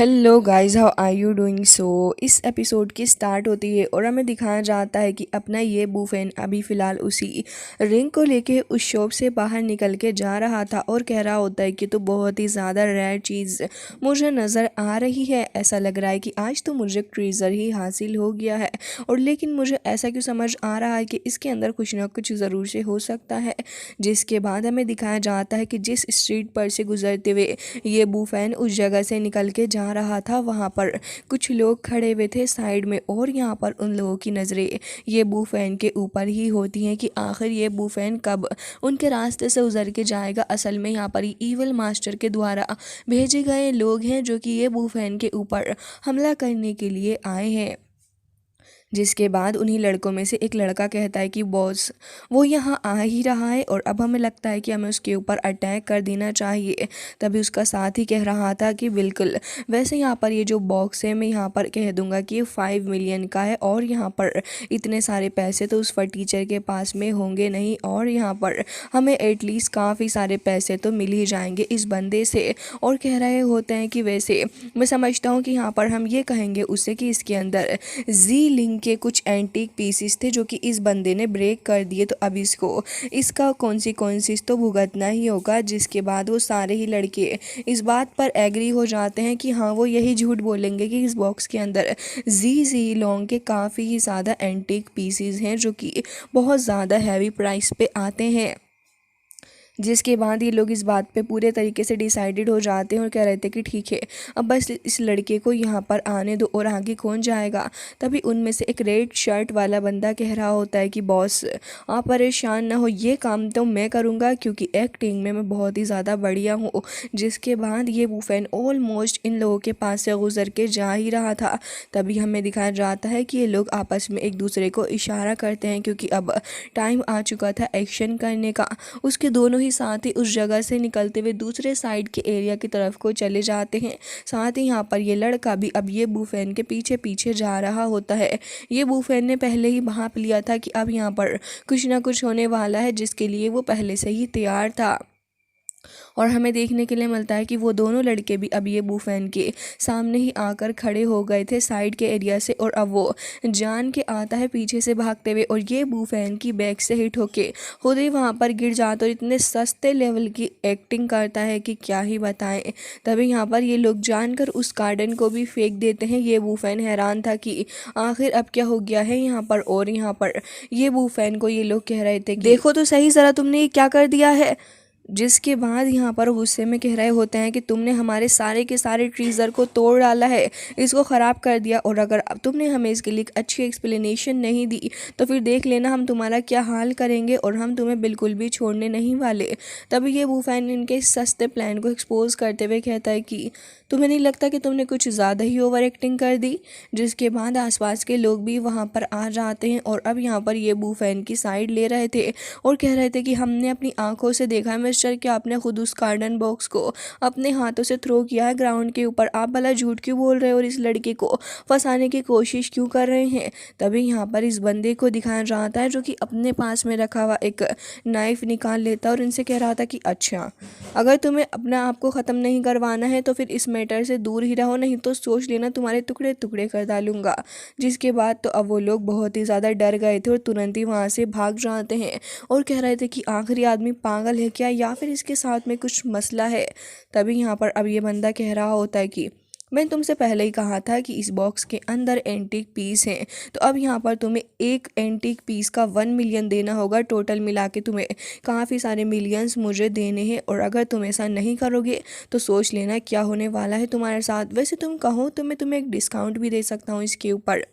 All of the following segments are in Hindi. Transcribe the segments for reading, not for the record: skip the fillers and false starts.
Hello guys, how are you doing. इस एपिसोड की स्टार्ट होती है और हमें दिखाया जाता है कि अपना ये बूफेन अभी फ़िलहाल उसी रिंग को लेके उस शॉप से बाहर निकल के जा रहा था और कह रहा होता है कि तो बहुत ही ज़्यादा रेयर चीज़ मुझे नज़र आ रही है। ऐसा लग रहा है कि आज तो मुझे ट्रेजर ही हासिल हो गया है, और लेकिन मुझे ऐसा क्यों समझ आ रहा है कि इसके अंदर कुछ ना कुछ ज़रूर से हो सकता है। जिसके बाद हमें दिखाया जाता है कि जिस स्ट्रीट पर से गुजरते हुए ये बूफैन उस जगह से निकल के जा रहा था, वहाँ पर कुछ लोग खड़े हुए थे साइड में, और यहाँ पर उन लोगों की नज़रें ये बूफैन के ऊपर ही होती हैं कि आखिर ये बूफैन कब उनके रास्ते से गुजर के जाएगा। असल में यहाँ पर ईवल मास्टर के द्वारा भेजे गए लोग हैं जो कि ये बूफैन के ऊपर हमला करने के लिए आए हैं। जिसके बाद उन्हीं लड़कों में से एक लड़का कहता है कि बॉस वो यहाँ आ ही रहा है और अब हमें लगता है कि हमें उसके ऊपर अटैक कर देना चाहिए। तभी उसका साथी कह रहा था कि बिल्कुल, वैसे यहाँ पर ये जो बॉक्स है मैं यहाँ पर कह दूंगा कि ये 5 मिलियन का है, और यहाँ पर इतने सारे पैसे तो उस टीचर के पास में होंगे नहीं, और यहाँ पर हमें एटलीस्ट काफ़ी सारे पैसे तो मिल ही जाएंगे इस बंदे से। और कह रहे होते हैं कि वैसे मैं समझता हूँ कि यहाँ पर हम ये कहेंगे उससे कि इसके अंदर जी लिंक के कुछ एंटीक पीसीस थे जो कि इस बंदे ने ब्रेक कर दिए, तो अब इसको इसका कॉन्सिक्वेंसेस तो भुगतना ही होगा। जिसके बाद वो सारे ही लड़के इस बात पर एग्री हो जाते हैं कि हाँ, वो यही झूठ बोलेंगे कि इस बॉक्स के अंदर जी लॉन्ग के काफ़ी ही ज़्यादा एंटीक पीसीस हैं जो कि बहुत ज़्यादा हैवी प्राइस पे आते हैं। जिसके बाद ये लोग इस बात पे पूरे तरीके से डिसाइडेड हो जाते हैं और कह रहे थे कि ठीक है, अब बस इस लड़के को यहाँ पर आने दो और आगे कौन जाएगा। तभी उनमें से एक रेड शर्ट वाला बंदा कह रहा होता है कि बॉस आप परेशान ना हो, ये काम तो मैं करूँगा क्योंकि एक्टिंग में मैं बहुत ही ज़्यादा बढ़िया हूँ। जिसके बाद ये बूफैन ऑलमोस्ट इन लोगों के पास से गुजर के जा ही रहा था। तभी हमें दिखाया जाता है कि ये लोग आपस में एक दूसरे को इशारा करते हैं क्योंकि अब टाइम आ चुका था एक्शन करने का। उसके दोनों ही साथ ही उस जगह से निकलते हुए दूसरे साइड के एरिया की तरफ को चले जाते हैं। साथ ही यहाँ पर ये लड़का भी अब ये बूफैन के पीछे पीछे जा रहा होता है। ये बूफैन ने पहले ही भांप लिया था कि अब यहाँ पर कुछ ना कुछ होने वाला है, जिसके लिए वो पहले से ही तैयार था। और हमें देखने के लिए मिलता है कि वो दोनों लड़के भी अब ये बूफैन के सामने ही आकर खड़े हो गए थे साइड के एरिया से, और अब वो जान के आता है पीछे से भागते हुए, और ये बूफैन की बैक से हिट होके खुद ही वहाँ पर गिर जाता और इतने सस्ते लेवल की एक्टिंग करता है कि क्या ही बताएं। तभी यहाँ पर ये लोग जानकर उस गार्डन को भी फेंक देते हैं। ये बूफैन हैरान था कि आखिर अब क्या हो गया है यहाँ पर, और यहाँ पर ये बूफैन को ये लोग कह रहे थे कि देखो तो सही ज़रा तुमने ये क्या कर दिया है। जिसके बाद यहाँ पर गुस्से में कह रहे होते हैं कि तुमने हमारे सारे के सारे ट्रीज़र को तोड़ डाला है, इसको ख़राब कर दिया, और अगर अब तुमने हमें इसके लिए एक अच्छी एक्सप्लेनेशन नहीं दी तो फिर देख लेना हम तुम्हारा क्या हाल करेंगे, और हम तुम्हें बिल्कुल भी छोड़ने नहीं वाले। तभी ये बूफैन इनके इस सस्ते प्लान को एक्सपोज करते हुए कहता है कि तुम्हें नहीं लगता कि तुमने कुछ ज़्यादा ही ओवर एक्टिंग कर दी। जिसके बाद आसपास के लोग भी वहाँ पर आ जाते हैं, और अब यहाँ पर ये बूफैन की साइड ले रहे थे और कह रहे थे कि हमने अपनी आंखों से देखा है मिस्टर कि आपने खुद उस कार्डन बॉक्स को अपने हाथों से थ्रो किया है ग्राउंड के ऊपर। आप भला झूठ क्यों बोल रहे हो और इस लड़के को फंसाने की कोशिश क्यों कर रहे हैं। तभी यहाँ पर इस बंदे को दिखाया जाता है जो कि अपने पास में रखा हुआ एक नाइफ निकाल लेता और इनसे कह रहा था कि अच्छा, अगर तुम्हें अपना आप को ख़त्म नहीं करवाना है तो फिर इस मैटर से दूर ही रहो, नहीं तो सोच लेना तुम्हारे टुकड़े टुकड़े कर डालूंगा। जिसके बाद तो अब वो लोग बहुत ही ज़्यादा डर गए थे और तुरंत ही वहाँ से भाग जाते हैं और कह रहे थे कि आखिरी आदमी पागल है क्या, या फिर इसके साथ में कुछ मसला है। तभी यहाँ पर अब ये बंदा कह रहा होता है कि मैंने तुमसे पहले ही कहा था कि इस बॉक्स के अंदर एंटीक पीस हैं, तो अब यहाँ पर तुम्हें एक एंटीक पीस का 1 मिलियन देना होगा। टोटल मिला के तुम्हें काफ़ी सारे मिलियंस मुझे देने हैं, और अगर तुम ऐसा नहीं करोगे तो सोच लेना क्या होने वाला है तुम्हारे साथ। वैसे तुम कहो तो मैं तुम्हें एक डिस्काउंट भी दे सकता हूँ इसके ऊपर।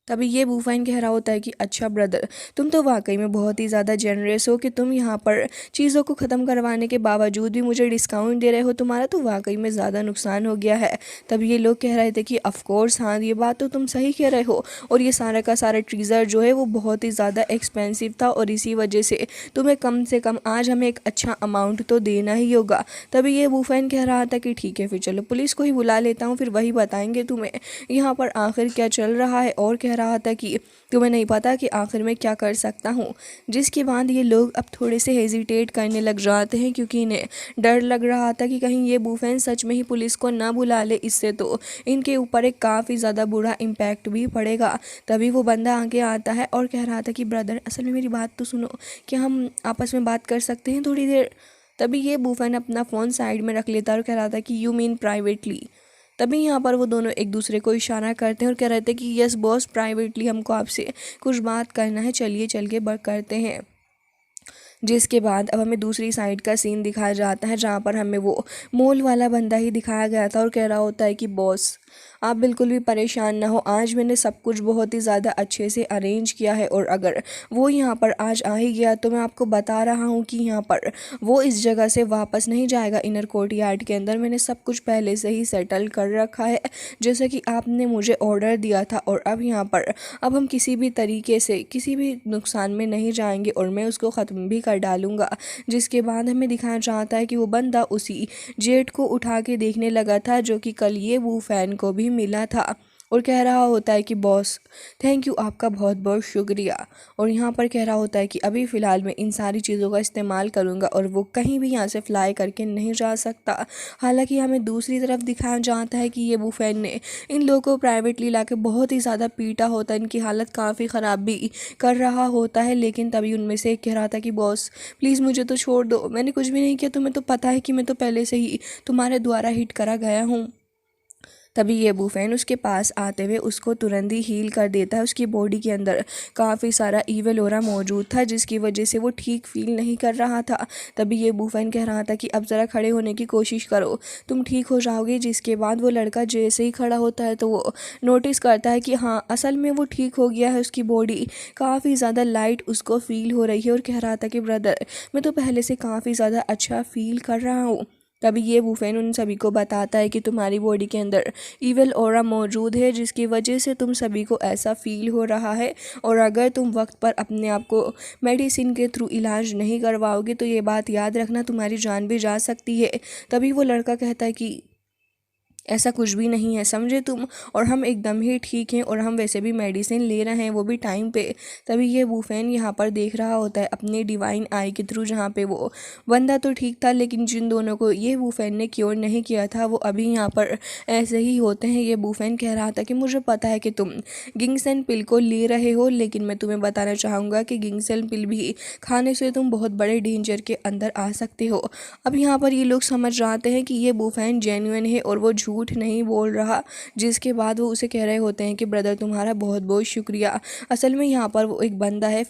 तभी ये बूफाइन कह रहा होता है कि अच्छा ब्रदर, तुम तो वाकई में बहुत ही ज़्यादा जेनरस हो कि तुम यहाँ पर चीज़ों को ख़त्म करवाने के बावजूद भी मुझे डिस्काउंट दे रहे हो, तुम्हारा तो वाकई में ज़्यादा नुकसान हो गया है। तभी ये लोग कह रहे थे कि ऑफ कोर्स हाँ, ये बात तो तुम सही कह रहे हो, और ये सारा का सारा ट्रीज़र जो है वो बहुत ही ज़्यादा एक्सपेंसिव था, और इसी वजह से तुम्हें कम से कम आज हमें एक अच्छा अमाउंट तो देना ही होगा। तभी ये बूफाइन कह रहा था कि ठीक है, फिर चलो पुलिस को ही बुला लेता हूँ, फिर वही बताएंगे तुम्हें यहाँ पर आखिर क्या चल रहा है। और कह रहा था कि तुम्हें नहीं पता कि आखिर मैं क्या कर सकता हूँ। जिसके बाद ये लोग अब थोड़े से हेजिटेट करने लग जाते हैं क्योंकि इन्हें डर लग रहा था कि कहीं ये बूफेन सच में ही पुलिस को ना बुला ले, इससे तो इनके ऊपर एक काफ़ी ज़्यादा बुरा इम्पैक्ट भी पड़ेगा। तभी वो बंदा आगे आता है और कह रहा था कि ब्रदर असल में मेरी बात तो सुनो, क्या हम आपस में बात कर सकते हैं थोड़ी देर। तभी ये बूफेन अपना फ़ोन साइड में रख लेता और कह रहा था कि यू मीन प्राइवेटली। तभी यहाँ पर वो दोनों एक दूसरे को इशारा करते हैं और कह रहे थे कि यस बॉस, प्राइवेटली हमको आपसे कुछ बात करना है, चलिए चल के वर्क करते हैं। जिसके बाद अब हमें दूसरी साइड का सीन दिखाया जाता है जहाँ पर हमें वो मॉल वाला बंदा ही दिखाया गया था और कह रहा होता है कि बॉस आप बिल्कुल भी परेशान ना हो, आज मैंने सब कुछ बहुत ही ज़्यादा अच्छे से अरेंज किया है और अगर वो यहाँ पर आज आ ही गया तो मैं आपको बता रहा हूँ कि यहाँ पर वो इस जगह से वापस नहीं जाएगा। इनर कोर्ट यार्ड के अंदर मैंने सब कुछ पहले से ही सेटल कर रखा है जैसे कि आपने मुझे ऑर्डर दिया था और अब यहाँ पर अब हम किसी भी तरीके से किसी भी नुकसान में नहीं जाएंगे और मैं उसको ख़त्म भी कर डालूंगा। जिसके बाद हमें दिखाया जाता है कि वो बंदा उसी जेट को उठा के देखने लगा था जो कि कल ये बूफैन को भी मिला था और कह रहा होता है कि बॉस थैंक यू, आपका बहुत बहुत शुक्रिया। और यहाँ पर कह रहा होता है कि अभी फ़िलहाल मैं इन सारी चीज़ों का इस्तेमाल करूँगा और वो कहीं भी यहाँ से फ्लाई करके नहीं जा सकता। हालांकि हमें दूसरी तरफ दिखाया जाता है कि ये बूफैन ने इन लोगों को प्राइवेटली ला के बहुत ही ज़्यादा पीटा होता है, इनकी हालत काफ़ी ख़राब भी कर रहा होता है। लेकिन तभी उनमें से एक कह रहा था कि बॉस प्लीज़ मुझे तो छोड़ दो, मैंने कुछ भी नहीं किया, तुम्हें तो पता है कि मैं तो पहले से ही तुम्हारे द्वारा हिट करा गया हूँ। तभी ये बूफैन उसके पास आते हुए उसको तुरंत ही हील कर देता है। उसकी बॉडी के अंदर काफ़ी सारा ईविल ऑरा मौजूद था जिसकी वजह से वो ठीक फील नहीं कर रहा था। तभी ये बूफैन कह रहा था कि अब ज़रा खड़े होने की कोशिश करो, तुम ठीक हो जाओगे। जिसके बाद वो लड़का जैसे ही खड़ा होता है तो वो नोटिस करता है कि हाँ असल में वो ठीक हो गया है, उसकी बॉडी काफ़ी ज़्यादा लाइट उसको फील हो रही है और कह रहा था कि ब्रदर मैं तो पहले से काफ़ी ज़्यादा अच्छा फील कर रहा हूँ। तभी ये बूफैन उन सभी को बताता है कि तुम्हारी बॉडी के अंदर ईवल ऑरा मौजूद है जिसकी वजह से तुम सभी को ऐसा फील हो रहा है और अगर तुम वक्त पर अपने आप को मेडिसिन के थ्रू इलाज नहीं करवाओगे तो ये बात याद रखना तुम्हारी जान भी जा सकती है। तभी वो लड़का कहता है कि ऐसा कुछ भी नहीं है समझे तुम, और हम एकदम ही ठीक हैं और हम वैसे भी मेडिसिन ले रहे हैं वो भी टाइम पे। तभी ये बूफैन यहाँ पर देख रहा होता है अपने डिवाइन आई के थ्रू जहाँ पे वो बंदा तो ठीक था लेकिन जिन दोनों को ये बूफैन ने क्योर नहीं किया था वो अभी यहाँ पर ऐसे ही होते हैं। ये बूफैन कह रहा था कि मुझे पता है कि तुम गिंगसेन पिल को ले रहे हो लेकिन मैं तुम्हें बताना चाहूँगा कि गिंगसेन पिल भी खाने से तुम बहुत बड़े डेंजर के अंदर आ सकते हो। अब यहाँ पर ये लोग समझ जाते हैं कि ये बूफैन जेन्युइन है और वो झूठ नहीं बोल रहा। जिसके बाद वो उसे कह रहे होते हैं कि ब्रदर तुम्हारा बहुत बहुत शुक्रिया। असल में यहाँ पर वो एक बंदा है,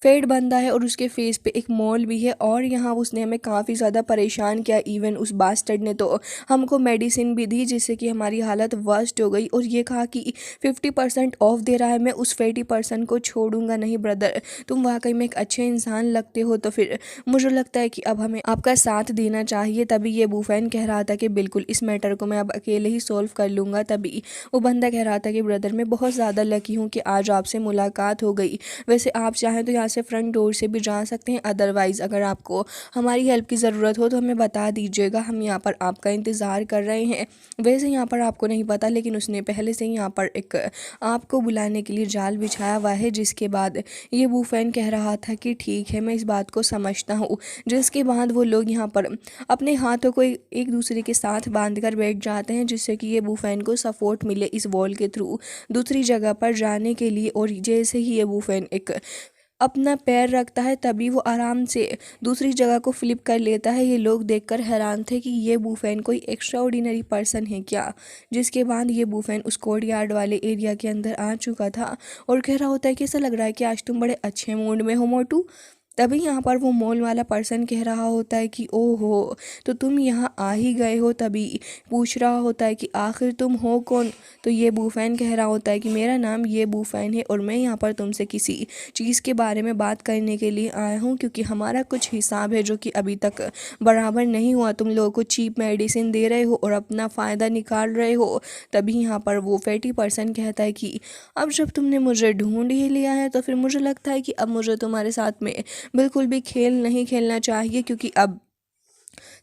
फेड बंदा है और उसके फेस पे एक मॉल भी है और यहाँ उसने हमें काफ़ी ज़्यादा परेशान किया। इवन उस बास्टर्ड ने तो हमको मेडिसिन भी दी जिससे कि हमारी हालत वर्स्ट हो गई और ये कहा कि 50% ऑफ दे रहा है, मैं उस 50% को छोड़ूंगा नहीं। ब्रदर तुम वाकई में एक अच्छे इंसान लगते हो तो फिर मुझे लगता है कि अब हमें आपका साथ देना चाहिए। तभी ये बूफैन कह रहा था कि बिल्कुल इस मैटर को मैं अब अकेले ही सॉल्व कर लूँगा। तभी वो बंदा कह रहा था कि ब्रदर मैं बहुत ज़्यादा लकी हूँ कि आज आपसे मुलाकात हो गई। वैसे आप चाहें तो यहाँ से फ्रंट डोर से भी जा सकते हैं, अदरवाइज़ अगर आपको हमारी हेल्प की ज़रूरत हो तो हमें बता दीजिएगा, हम यहाँ पर आपका इंतज़ार कर रहे हैं। वैसे यहाँ पर आपको नहीं पता लेकिन उसने पहले से ही यहाँ पर एक आपको बुलाने के लिए जाल बिछाया हुआ है। जिसके बाद ये बूफैन कह रहा था कि ठीक है मैं इस बात को समझता हूँ। जिसके बाद वो लोग यहाँ पर अपने हाथों को एक दूसरे के साथ बांध कर बैठ जाते हैं जिससे कि ये बूफैन को सपोर्ट मिले इस वॉल के थ्रू दूसरी जगह पर जाने के लिए। और जैसे ही ये बूफैन एक अपना पैर रखता है तभी वो आराम से दूसरी जगह को फ्लिप कर लेता है। ये लोग देखकर हैरान थे कि ये बूफैन कोई एक्स्ट्रा ऑर्डिनरी पर्सन है क्या। जिसके बाद ये बूफैन उस कोर्ट यार्ड वाले एरिया के अंदर आ चुका था और कह रहा होता है कि ऐसा लग रहा है कि आज तुम बड़े अच्छे मूड में हो मोटू। तभी यहाँ पर वो मॉल वाला पर्सन कह रहा होता है कि ओहो तो तुम यहाँ आ ही गए हो। तभी पूछ रहा होता है कि आखिर तुम हो कौन। तो ये बूफैन कह रहा होता है कि मेरा नाम ये बूफैन है और मैं यहाँ पर तुमसे किसी चीज़ के बारे में बात करने के लिए आया हूँ क्योंकि हमारा कुछ हिसाब है जो कि अभी तक बराबर नहीं हुआ। तुम लोगों को चीप मेडिसिन दे रहे हो और अपना फ़ायदा निकाल रहे हो। तभी यहाँ पर वो फैटी पर्सन कहता है कि अब जब तुमने मुझे ढूंढ ही लिया है तो फिर मुझे लगता है कि अब मुझे तुम्हारे साथ में बिल्कुल भी खेल नहीं खेलना चाहिए क्योंकि अब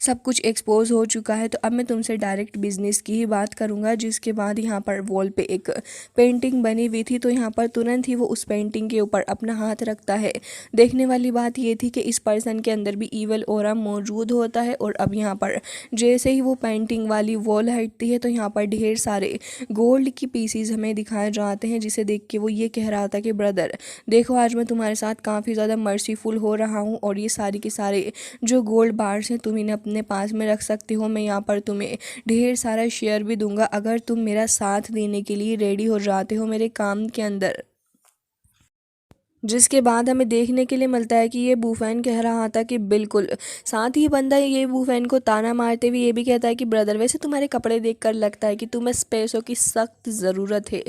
सब कुछ एक्सपोज हो चुका है। तो अब मैं तुमसे डायरेक्ट बिजनेस की ही बात करूंगा। जिसके बाद यहाँ पर वॉल पे एक पेंटिंग बनी हुई थी, तो यहाँ पर तुरंत ही वो उस पेंटिंग के ऊपर अपना हाथ रखता है। देखने वाली बात ये थी कि इस पर्सन के अंदर भी ईवल ऑरा मौजूद होता है। और अब यहाँ पर जैसे ही वो पेंटिंग वाली वॉल हटती है, तो यहाँ पर ढेर सारे गोल्ड की पीसीज हमें दिखाए जाते हैं, जिसे देख के वो ये कह रहा था कि ब्रदर देखो, आज मैं तुम्हारे साथ काफ़ी ज़्यादा मर्सीफुल हो रहा हूँ, और ये सारी के सारे जो गोल्ड बार्स हैं तुम इन्हें अपने पास में रख सकते हो। मैं यहाँ पर तुम्हें ढेर सारा शेयर भी दूंगा अगर तुम मेरा साथ देने के लिए रेडी हो जाते हो मेरे काम के अंदर। जिसके बाद हमें देखने के लिए मिलता है कि ये बूफैन कह रहा था कि बिल्कुल। साथ ही बंदा ये बूफैन को ताना मारते हुए ये भी कहता है कि ब्रदर वैसे तुम्हारे कपड़े देखकर लगता है कि तुम्हें पैसों की सख्त ज़रूरत है।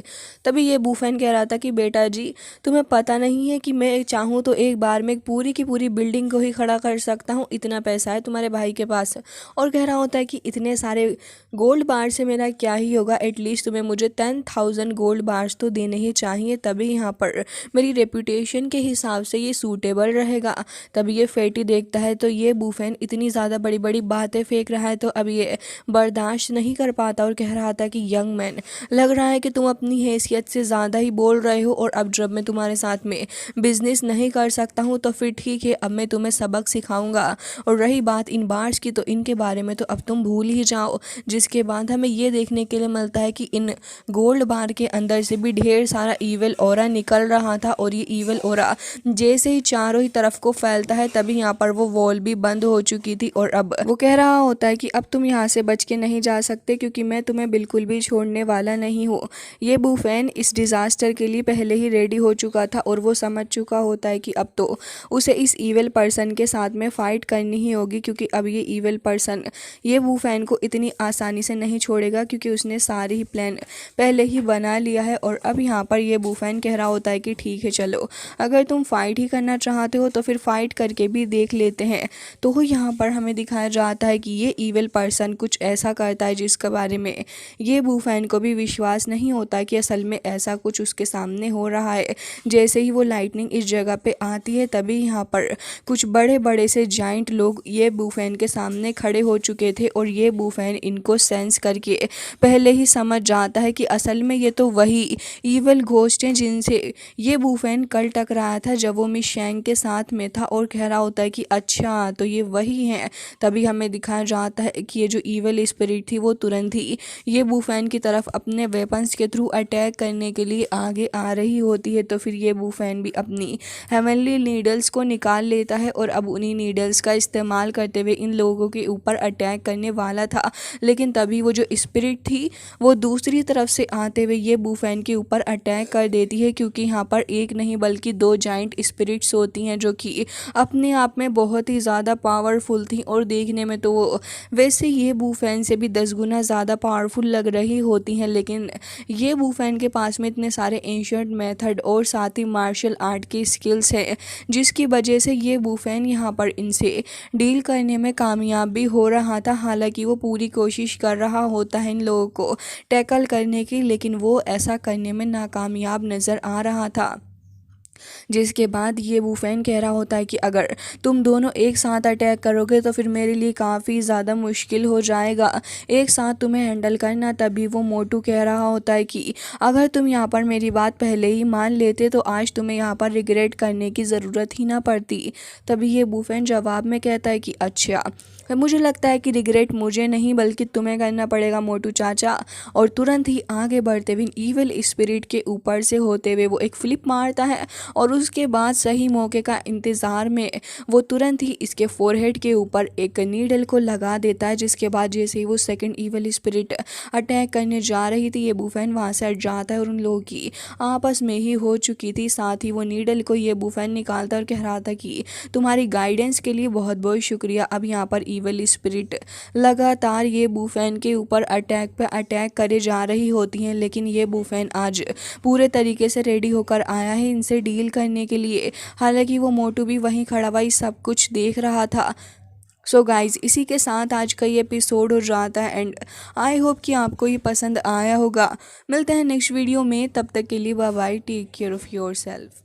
तभी ये बूफैन कह रहा था कि बेटा जी, तुम्हें पता नहीं है कि मैं चाहूँ तो एक बार में पूरी की पूरी बिल्डिंग को ही खड़ा कर सकता हूँ, इतना पैसा है तुम्हारे भाई के पास। और कह रहा होता है कि इतने सारे गोल्ड बार से मेरा क्या ही होगा, एटलीस्ट तुम्हें मुझे 10,000 गोल्ड बार्स तो देने ही चाहिए, तभी यहाँ पर मेरी रेपुटेशन के हिसाब से ये सूटेबल रहेगा। तभी ये फेटी देखता है तो ये बूफैन इतनी ज़्यादा बड़ी बड़ी बातें फेंक रहा है, तो अब ये बर्दाश्त नहीं कर पाता और कह रहा था कि यंग मैन, लग रहा है कि तुम अपनी हैसियत से ज़्यादा ही बोल रहे हो, और अब जब मैं तुम्हारे साथ में बिजनेस नहीं कर सकता हूँ तो फिर ठीक है, अब मैं तुम्हें सबक सिखाऊंगा। और रही बात इन बार्स की, तो इनके बारे में तो अब तुम भूल ही जाओ। जिसके बाद हमें ये देखने के लिए मिलता है कि इन गोल्ड बार के अंदर से भी ढेर सारा ईवल ऑरा निकल रहा था, और ये ईवल ऑरा जैसे ही चारों ही तरफ को फैलता है, तभी यहाँ पर वो वॉल भी बंद हो चुकी थी। और अब वो कह रहा होता है कि अब तुम यहाँ से बच के नहीं जा सकते, क्योंकि मैं तुम्हें बिल्कुल भी छोड़ने वाला नहीं हूँ। ये बूफैन इस डिज़ास्टर के लिए पहले ही रेडी हो चुका था, और वो समझ चुका होता है कि अब तो उसे इस ईवल पर्सन के साथ में फ़ाइट करनी ही होगी, क्योंकि अब ये ईवल पर्सन ये बूफैन को इतनी आसानी से नहीं छोड़ेगा, क्योंकि उसने सारे ही प्लान पहले ही बना लिया है। और अब यहाँ पर ये बूफैन कह रहा होता है कि ठीक है, चलो अगर तुम फाइट ही करना चाहते हो तो फिर फाइट करके भी देख लेते हैं। तो यहाँ पर हमें दिखाया जाता है कि ये ईवल पर्सन कुछ ऐसा करता है जिसके बारे में ये बूफैन को भी विश्वास नहीं होता कि असल में ऐसा कुछ उसके सामने हो रहा है। जैसे ही वो लाइटनिंग इस जगह पे आती है, तभी यहाँ पर कुछ बड़े बड़े से जाइंट लोग ये बूफैन के सामने खड़े हो चुके थे, और ये बूफैन इनको सेंस करके पहले ही समझ जाता है कि असल में ये तो वही ईवल घोस्ट हैं जिनसे ये बूफैन कल टकराया था जब वो मिस शैंग के साथ में था। और कह रहा होता है कि अच्छा, तो ये वही हैं। तभी हमें दिखाया जाता है कि ये जो ईवल स्पिरिट थी वो तुरंत ही ये बूफैन की तरफ अपने वेपन्स के थ्रू अटैक करने के लिए आगे आ रही होती है। तो फिर ये बूफैन भी अपनी हेवनली नीडल्स को निकाल लेता है, और अब उन्हीं नीडल्स का इस्तेमाल करते हुए इन लोगों के ऊपर अटैक करने वाला था। लेकिन तभी वो जो स्पिरिट थी वो दूसरी तरफ से आते हुए ये बूफैन के ऊपर अटैक कर देती है, क्योंकि यहाँ पर एक नहीं बल्कि दो जाइंट स्पिरिट्स होती हैं जो कि अपने आप में बहुत ही ज़्यादा पावरफुल थी, और देखने में तो वो वैसे ये बूफैन से भी 10 गुना ज़्यादा पावरफुल लग रही होती हैं। लेकिन ये बूफैन के पास में इतने सारे एंशिएंट मेथड और साथ ही मार्शल आर्ट की स्किल्स हैं, जिसकी वजह से ये बूफैन यहाँ पर इनसे डील करने में कामयाब भी हो रहा था। हालांकि वो पूरी कोशिश कर रहा होता है इन लोगों को टैकल करने की, लेकिन वो ऐसा करने में नाकामयाब नज़र आ रहा था। जिसके बाद ये बूफैन कह रहा होता है कि अगर तुम दोनों एक साथ अटैक करोगे तो फिर मेरे लिए काफ़ी ज़्यादा मुश्किल हो जाएगा एक साथ तुम्हें हैंडल करना। तभी वो मोटू कह रहा होता है कि अगर तुम यहाँ पर मेरी बात पहले ही मान लेते तो आज तुम्हें यहाँ पर रिग्रेट करने की ज़रूरत ही ना पड़ती। तभी ये बूफैन जवाब में कहता है कि अच्छा, मुझे लगता है कि रिग्रेट मुझे नहीं बल्कि तुम्हें करना पड़ेगा मोटू चाचा। और तुरंत ही आगे बढ़ते हुए ईवल स्पिरिट के ऊपर से होते हुए वो एक फ्लिप मारता है, और उसके बाद सही मौके का इंतज़ार में वो तुरंत ही इसके फोरहेड के ऊपर एक नीडल को लगा देता है। जिसके बाद जैसे ही वो सेकंड ईवल स्पिरिट अटैक करने जा रही थी, ये बूफैन वहाँ से हट जाता है और उन लोगों की आपस में ही हो चुकी थी। साथ ही वो नीडल को ये बूफैन निकालता और कह रहा था कि तुम्हारी गाइडेंस के लिए बहुत बहुत शुक्रिया। अब यहाँ पर ईवल स्पिरिट लगातार ये बूफैन के ऊपर अटैक पे अटैक करे जा रही होती हैं, लेकिन ये बूफैन आज पूरे तरीके से रेडी होकर आया है इनसे डील करने के लिए। हालांकि वो मोटू भी वहीं खड़ा हुआ सब कुछ देख रहा था। सो गाइज, इसी के साथ आज का ये एपिसोड हो जाता है एंड आई होप कि आपको ये पसंद आया होगा। मिलते हैं नेक्स्ट वीडियो में, तब तक के लिए bye bye, take care of your self.